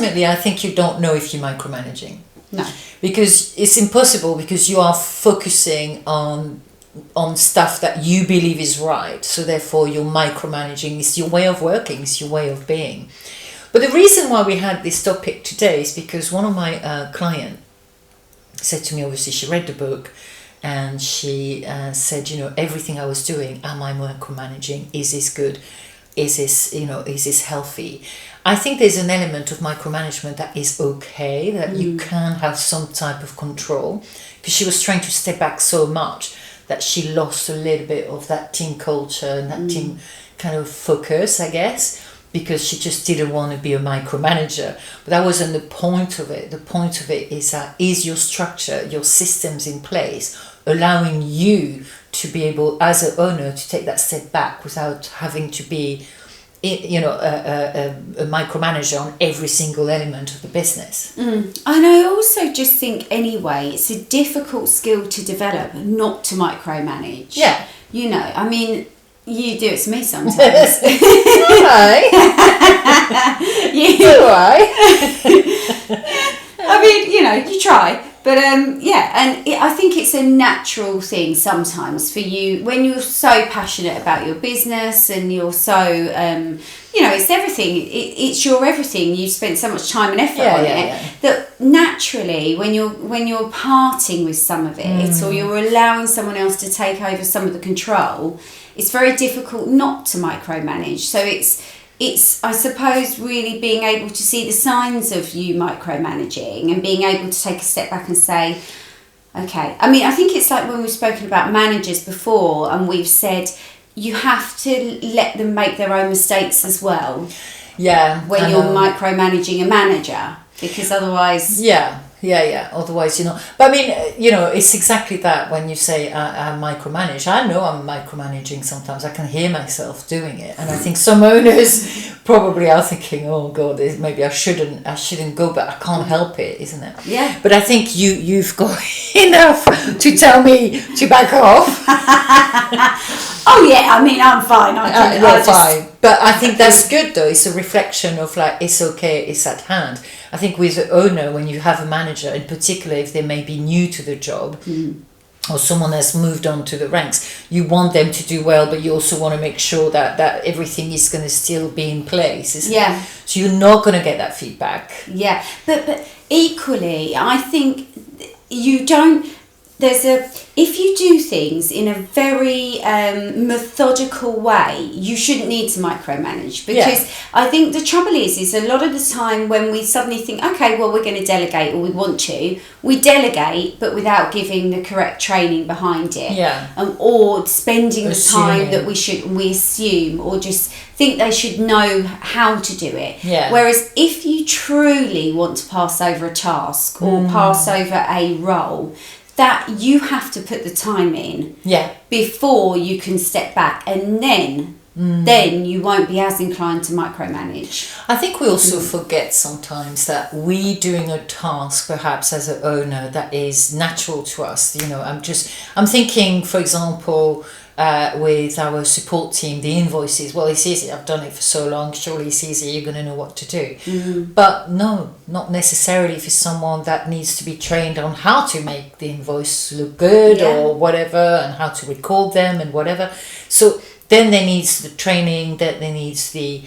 ultimately, I think you don't know if you're micromanaging. No. Because it's impossible, because you are focusing on stuff that you believe is right. So therefore, you're micromanaging. It's your way of working. It's your way of being. But the reason why we had this topic today is because one of my clients said to me, obviously, she read the book, and she said, everything I was doing, am I micromanaging? Is this good? Is this healthy? I think there's an element of micromanagement that is okay, that you can have some type of control, because she was trying to step back so much that she lost a little bit of that team culture and that team kind of focus, I guess, because she just didn't want to be a micromanager. But that wasn't the point of it. The point of it is that is your structure, your systems in place, allowing you to be able, as an owner, to take that step back without having to be, a micromanager on every single element of the business. And I also just think, anyway, it's a difficult skill to develop, not to micromanage. Yeah. I mean, you do it to me sometimes. Right. Do I? I mean, you try. But I think it's a natural thing sometimes for you when you're so passionate about your business and you're so, it's everything. It's your everything. You've spent so much time and effort on it that naturally when you're parting with some of it or you're allowing someone else to take over some of the control, it's very difficult not to micromanage. So it's, I suppose, really being able to see the signs of you micromanaging and being able to take a step back and say, okay. I mean, I think it's like when we've spoken about managers before and we've said you have to let them make their own mistakes as well. Yeah. When you're micromanaging a manager, because otherwise... Yeah. Otherwise, But I mean, it's exactly that when you say I micromanage. I know I'm micromanaging sometimes. I can hear myself doing it. And I think some owners probably are thinking, oh, God, maybe I shouldn't go, but I can't help it, isn't it? Yeah. But I think you've got enough to tell me to back off. Oh, yeah, I mean, I'm fine. Fine. But I think that's good, though. It's a reflection of, it's okay, it's at hand. I think with the owner, when you have a manager, in particular, if they may be new to the job or someone has moved on to the ranks, you want them to do well, but you also want to make sure that everything is going to still be in place, isn't it? So you're not going to get that feedback. Yeah, but equally, I think you don't... if you do things in a very methodical way, you shouldn't need to micromanage, because I think the trouble is a lot of the time when we suddenly think, okay, well, we're going to delegate, or we want to, we delegate, but without giving the correct training behind it, or spending the time that we assume, or just think they should know how to do it. Whereas if you truly want to pass over a task or pass over a role, that you have to put the time in before you can step back, and then you won't be as inclined to micromanage. I think we also forget sometimes that we doing a task, perhaps as an owner, that is natural to us. I'm thinking, for example, with our support team, the invoices. Well, it's easy. I've done it for so long. Surely it's easy. You're going to know what to do. But no, not necessarily. If it's someone that needs to be trained on how to make the invoice look good or whatever, and how to record them and whatever. So then there needs the training, that there needs the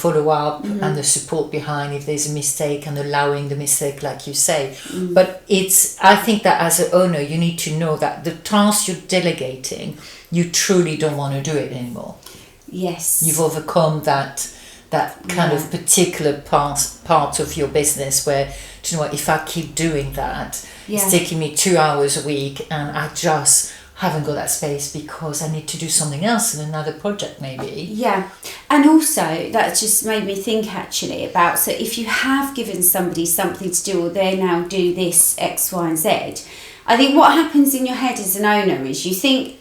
follow-up and the support behind if there's a mistake, and allowing the mistake, like you say. But I think that as an owner, you need to know that the task you're delegating, you truly don't want to do it anymore. Yes. You've overcome that kind of particular part of your business where, do you know what, if I keep doing that, it's taking me 2 hours a week, and I just haven't got that space because I need to do something else in another project maybe. Yeah. And also that just made me think actually about, so if you have given somebody something to do, or they now do this X, Y and Z, I think what happens in your head as an owner is you think,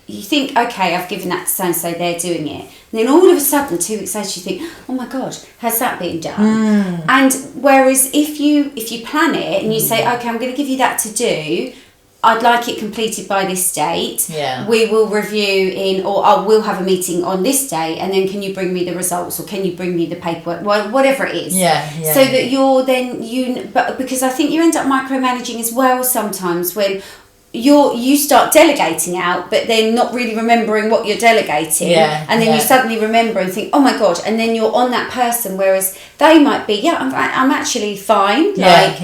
okay, I've given that to so-and-so, they're doing it. And then all of a sudden, 2 weeks later, you think, oh my God, has that been done? And whereas if you plan it and you say, okay, I'm going to give you that to do, I'd like it completed by this date. Yeah. We will review we'll have a meeting on this day, and then can you bring me the results, or can you bring me the paperwork, whatever it is. Yeah. So that you're then but because I think you end up micromanaging as well sometimes when you start delegating out, but then not really remembering what you're delegating, and then you suddenly remember and think, oh my god, and then you're on that person, whereas they might be, I'm actually fine, like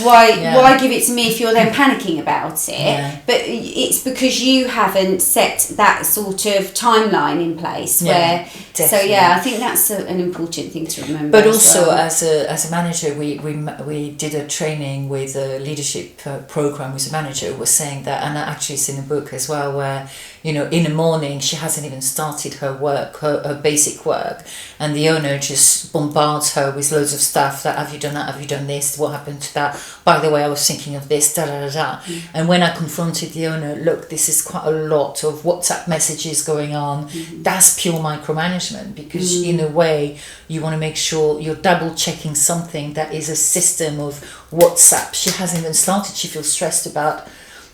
why give it to me if you're then panicking about it? But it's because you haven't set that sort of timeline in place where definitely. So I think that's an important thing to remember. But also as a manager, we did a training with a leadership program with a manager who was saying that, and actually it's in a book as well, where in the morning she hasn't even started her work, her basic work, and the owner just bombards her with loads of stuff, that have you done that, have you done this, what happened to that, by the way I was thinking of this, da da da da. And when I confronted the owner, look, this is quite a lot of WhatsApp messages going on, that's pure micromanagement, because in a way you want to make sure you're double checking something that is a system of WhatsApp. She hasn't even started, she feels stressed about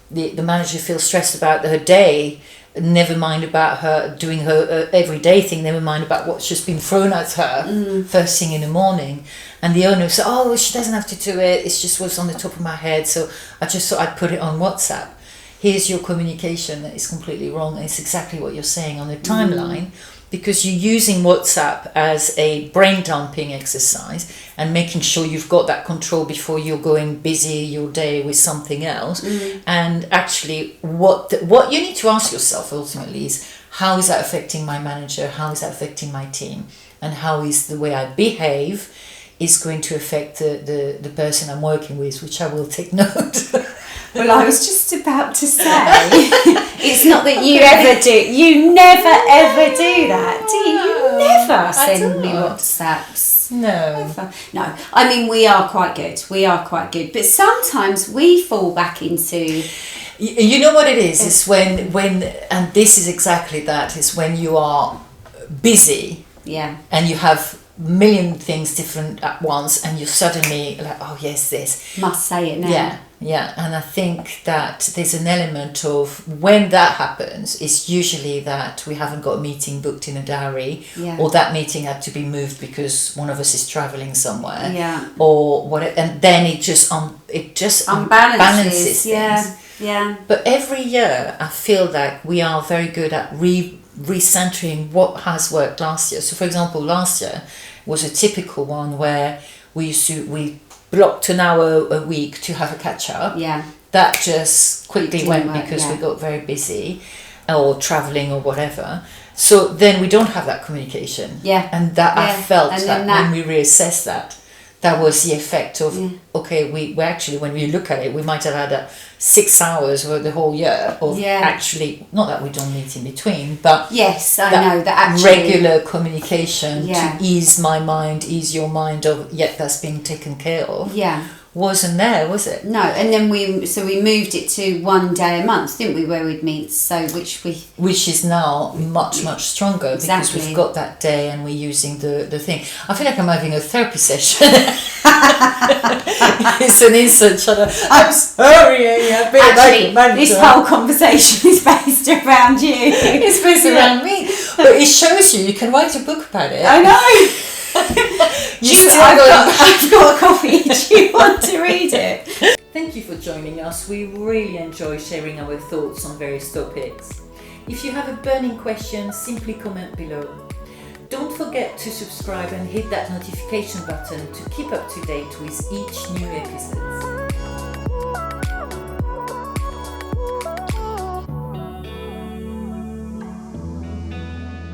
the manager feels stressed about her day, never mind about her doing her everyday thing, never mind about what's just been thrown at her first thing in the morning. And the owner said, oh, she doesn't have to do it, it's just what's on the top of my head, so I just thought I'd put it on WhatsApp. Here's your communication that is completely wrong, and it's exactly what you're saying on the timeline, because you're using WhatsApp as a brain dumping exercise and making sure you've got that control before you're going busy your day with something else. And actually what you need to ask yourself ultimately is, how is that affecting my manager, how is that affecting my team, and how is the way I behave is going to affect the person I'm working with, which I will take note. Well, I was just about to say, it's not that you ever do. You never ever do that, do you? You never send me WhatsApps. No. Never. No. I mean, we are quite good. But sometimes we fall back into... You know what it is? It's when, and this is exactly that, it's when you are busy. Yeah. And you have million things different at once, and you're suddenly like, oh yes, this. Must say it now. Yeah, and I think that there's an element of when that happens, it's usually that we haven't got a meeting booked in a diary, or that meeting had to be moved because one of us is travelling somewhere, or whatever, and then it just unbalances things. Yeah. But every year, I feel like we are very good at recentering what has worked last year. So, for example, last year was a typical one where we blocked an hour a week to have a catch up. Yeah. That just quickly went because we got very busy or traveling or whatever. So then we don't have that communication. Yeah. And that I felt that when we reassessed that was the effect of, okay, we actually, when we look at it, we might have had 6 hours over the whole year of actually, not that we don't meet in between, but yes, I know that actually regular communication to ease my mind, ease your mind of, that's being taken care of. Yeah. Wasn't there, was it? No, and then we moved it to 1 day a month, didn't we, where we'd meet, which is now much stronger, because we've got that day and we're using the thing. I feel like I'm having a therapy session. It's an insult. I'm sorry, I've been actually, this whole conversation is based around you. It's based around me, but it shows you can write a book about it. I know. I've got a copy. Do you want to read it? Thank you for joining us. We really enjoy sharing our thoughts on various topics. If you have a burning question, simply comment below. Don't forget to subscribe and hit that notification button to keep up to date with each new episode.